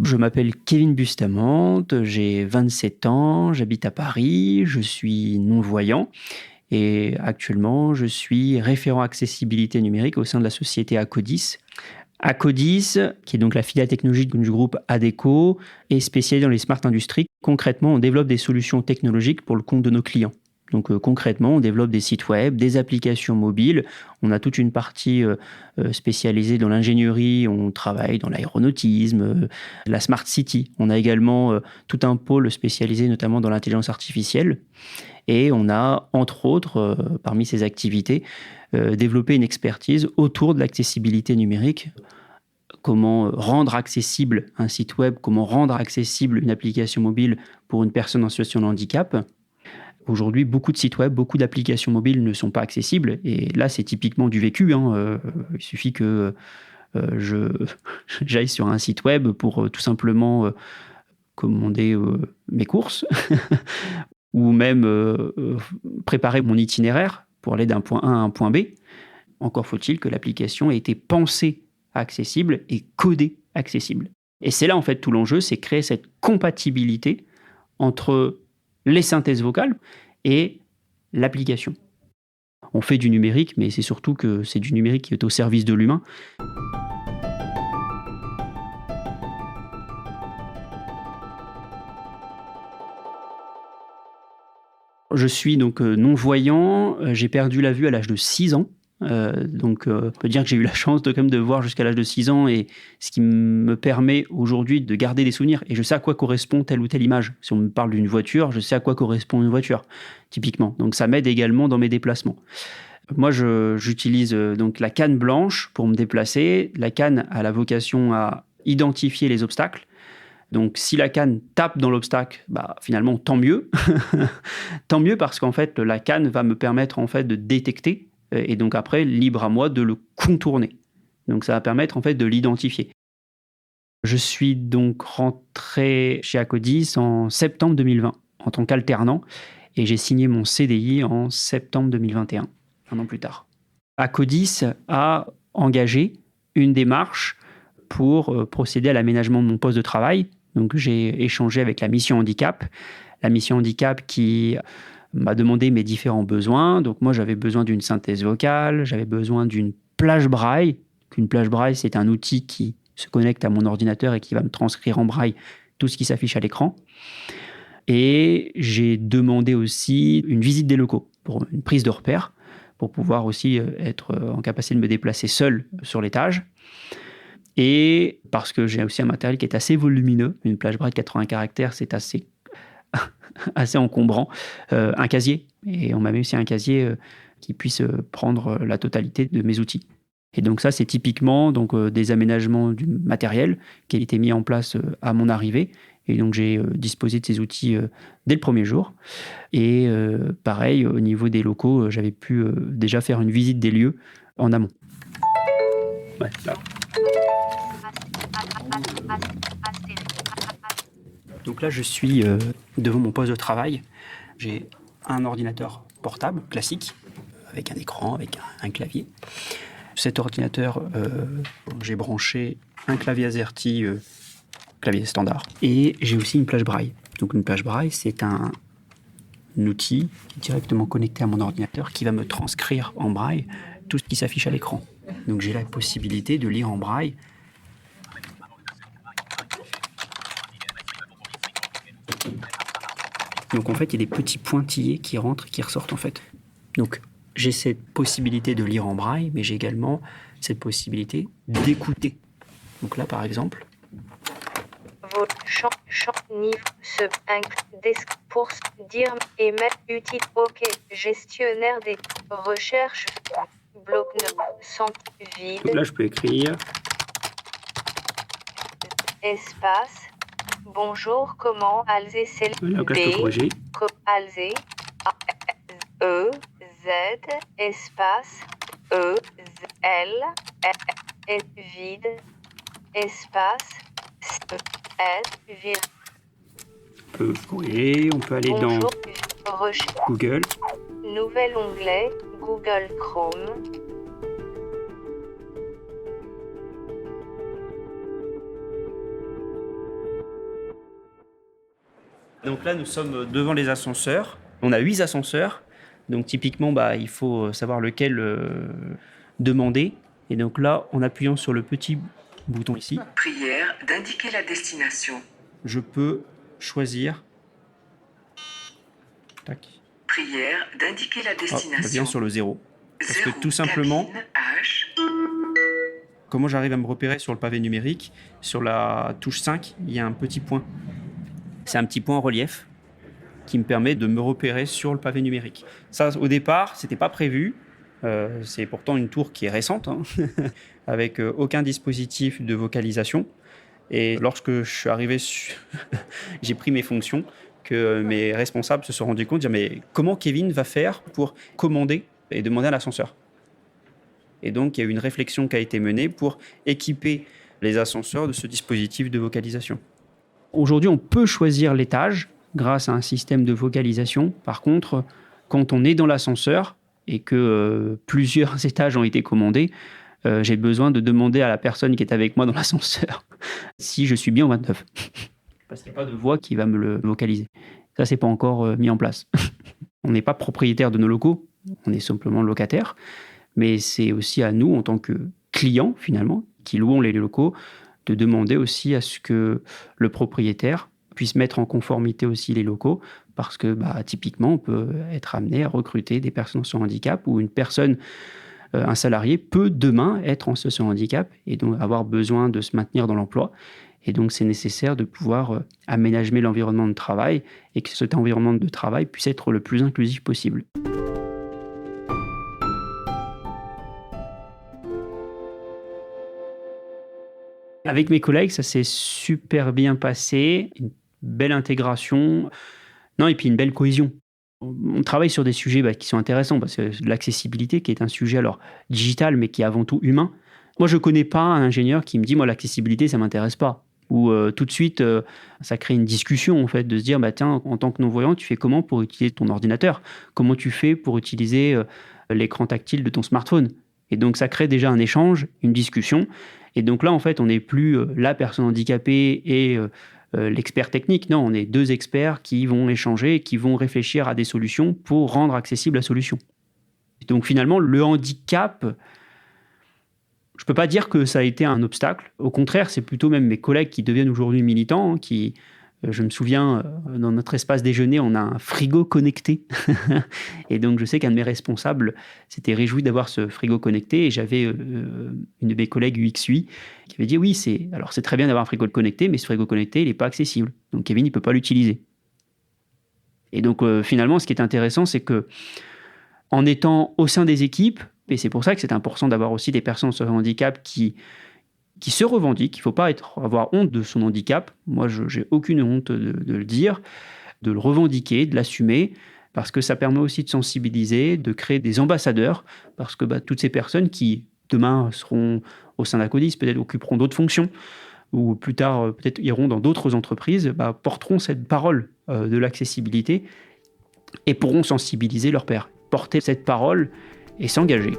Je m'appelle Kevin Bustamante, j'ai 27 ans, j'habite à Paris, je suis non-voyant et actuellement je suis référent accessibilité numérique au sein de la société Acodis. Acodis, qui est donc la filiale technologique du groupe Adecco, est spécialisée dans les smart industries. Concrètement, on développe des solutions technologiques pour le compte de nos clients. Donc concrètement, on développe des sites web, des applications mobiles. On a toute une partie spécialisée dans l'ingénierie. On travaille dans l'aéronautisme, la smart city. On a également tout un pôle spécialisé notamment dans l'intelligence artificielle. Et on a, entre autres, parmi ces activités, développé une expertise autour de l'accessibilité numérique. Comment rendre accessible un site web, comment rendre accessible une application mobile pour une personne en situation de handicap. Aujourd'hui, beaucoup de sites web, beaucoup d'applications mobiles ne sont pas accessibles. Et là, c'est typiquement du vécu. Il suffit que j'aille sur un site web pour tout simplement commander mes courses ou même préparer mon itinéraire pour aller d'un point A à un point B. Encore faut-il que l'application ait été pensée accessible et codée accessible. Et c'est là, en fait, tout l'enjeu, c'est créer cette compatibilité entre les synthèses vocales et l'application. On fait du numérique, mais c'est surtout que c'est du numérique qui est au service de l'humain. Je suis donc non-voyant, j'ai perdu la vue à l'âge de 6 ans. On peut dire que j'ai eu la chance quand même de voir jusqu'à l'âge de 6 ans et ce qui me permet aujourd'hui de garder des souvenirs. Et je sais à quoi correspond telle ou telle image. Si on me parle d'une voiture, je sais à quoi correspond une voiture, typiquement. Donc ça m'aide également dans mes déplacements. Moi, j'utilise donc la canne blanche pour me déplacer. La canne a la vocation à identifier les obstacles. Donc, si la canne tape dans l'obstacle, finalement, tant mieux. Tant mieux parce qu'en fait, la canne va me permettre en fait de détecter et donc après, libre à moi de le contourner. Donc, ça va permettre en fait de l'identifier. Je suis donc rentré chez Acodis en septembre 2020 en tant qu'alternant et j'ai signé mon CDI en septembre 2021, un an plus tard. Acodis a engagé une démarche pour procéder à l'aménagement de mon poste de travail. Donc, j'ai échangé avec la mission handicap. La mission handicap qui m'a demandé mes différents besoins. Donc, moi, j'avais besoin d'une synthèse vocale, j'avais besoin d'une plage braille. Une plage braille, c'est un outil qui se connecte à mon ordinateur et qui va me transcrire en braille tout ce qui s'affiche à l'écran. Et j'ai demandé aussi une visite des locaux pour une prise de repère, pour pouvoir aussi être en capacité de me déplacer seul sur l'étage. Et parce que j'ai aussi un matériel qui est assez volumineux, une plage braille de 80 caractères, c'est assez encombrant, un casier. Et on m'a mis aussi un casier qui puisse prendre la totalité de mes outils. Et donc ça, c'est typiquement des aménagements du matériel qui a été mis en place à mon arrivée. Et donc j'ai disposé de ces outils dès le premier jour. Et pareil, au niveau des locaux, j'avais pu déjà faire une visite des lieux en amont. Ouais, là. Donc là, je suis devant mon poste de travail. J'ai un ordinateur portable classique avec un écran, avec un clavier. Cet ordinateur, j'ai branché un clavier AZERTY, clavier standard, et j'ai aussi une plage braille. Donc une plage braille, c'est un outil directement connecté à mon ordinateur qui va me transcrire en braille tout ce qui s'affiche à l'écran. Donc j'ai la possibilité de lire en braille. Donc en fait, il y a des petits pointillés qui rentrent et qui ressortent en fait. Donc j'ai cette possibilité de lire en braille, mais j'ai également cette possibilité d'écouter. Donc là, par exemple. Votre champ niveau se desk pour dire émettre utile OK gestionnaire des recherches bloc-notes sans vide. Donc là, je peux écrire. Espace. Bonjour, comment alzer celle Là, je peux corriger. Alzer E Z espace E L vide espace S vide. On peut corriger, on peut aller dans Google. Nouvel onglet Google Chrome. Donc là, nous sommes devant les ascenseurs. On a 8 ascenseurs. Donc typiquement, il faut savoir lequel demander. Et donc là, en appuyant sur le petit bouton ici, Prière d'indiquer la destination. je peux choisir. Tac. Prière d'indiquer la En destination. appuyant sur le 0. Parce que 0, tout simplement, cabine, H. comment j'arrive à me repérer sur le pavé numérique, sur la touche 5, il y a un petit point. C'est un petit point en relief qui me permet de me repérer sur le pavé numérique. Ça, au départ, c'était pas prévu. C'est pourtant une tour qui est récente, avec aucun dispositif de vocalisation. Et lorsque je suis arrivé, j'ai pris mes fonctions, que mes responsables se sont rendus compte, de dire mais comment Kevin va faire pour commander et demander à l'ascenseur ? Et donc il y a eu une réflexion qui a été menée pour équiper les ascenseurs de ce dispositif de vocalisation. Aujourd'hui, on peut choisir l'étage grâce à un système de vocalisation. Par contre, quand on est dans l'ascenseur et que plusieurs étages ont été commandés, j'ai besoin de demander à la personne qui est avec moi dans l'ascenseur si je suis bien au 29. Parce qu'il n'y a pas de voix qui va me le vocaliser. Ça, c'est pas encore mis en place. On n'est pas propriétaire de nos locaux, on est simplement locataire. Mais c'est aussi à nous, en tant que clients, finalement, qui louons les locaux, de demander aussi à ce que le propriétaire puisse mettre en conformité aussi les locaux, parce que typiquement, on peut être amené à recruter des personnes sans handicap, ou une personne, un salarié, peut demain être en situation de handicap et donc avoir besoin de se maintenir dans l'emploi. Et donc, c'est nécessaire de pouvoir aménager l'environnement de travail et que cet environnement de travail puisse être le plus inclusif possible. Avec mes collègues, ça s'est super bien passé, une belle intégration, et puis une belle cohésion. On travaille sur des sujets qui sont intéressants, parce que l'accessibilité, qui est un sujet alors digital, mais qui est avant tout humain. Moi, je ne connais pas un ingénieur qui me dit « moi, l'accessibilité, ça ne m'intéresse pas ». Ou tout de suite, ça crée une discussion, en fait, de se dire tiens, en tant que non-voyant, tu fais comment pour utiliser ton ordinateur ? Comment tu fais pour utiliser l'écran tactile de ton smartphone ? Et donc, ça crée déjà un échange, une discussion. Et donc là, en fait, on n'est plus la personne handicapée et l'expert technique. Non, on est deux experts qui vont échanger et qui vont réfléchir à des solutions pour rendre accessible la solution. Et donc finalement, le handicap, je ne peux pas dire que ça a été un obstacle. Au contraire, c'est plutôt même mes collègues qui deviennent aujourd'hui militants, qui... Je me souviens, dans notre espace déjeuner, on a un frigo connecté. Et donc, je sais qu'un de mes responsables s'était réjoui d'avoir ce frigo connecté. Et j'avais une de mes collègues UX/UI qui avait dit oui, c'est très bien d'avoir un frigo connecté, mais ce frigo connecté, il n'est pas accessible. Donc, Kevin, il ne peut pas l'utiliser. Et donc, finalement, ce qui est intéressant, c'est que en étant au sein des équipes, et c'est pour ça que c'est important d'avoir aussi des personnes sur handicap qui se revendique. Il ne faut pas avoir honte de son handicap. Moi, je n'ai aucune honte de le dire, de le revendiquer, de l'assumer, parce que ça permet aussi de sensibiliser, de créer des ambassadeurs, parce que toutes ces personnes qui, demain, seront au sein d'Acodis, peut-être occuperont d'autres fonctions, ou plus tard, peut-être iront dans d'autres entreprises, porteront cette parole de l'accessibilité et pourront sensibiliser leurs pairs. Porter cette parole et s'engager.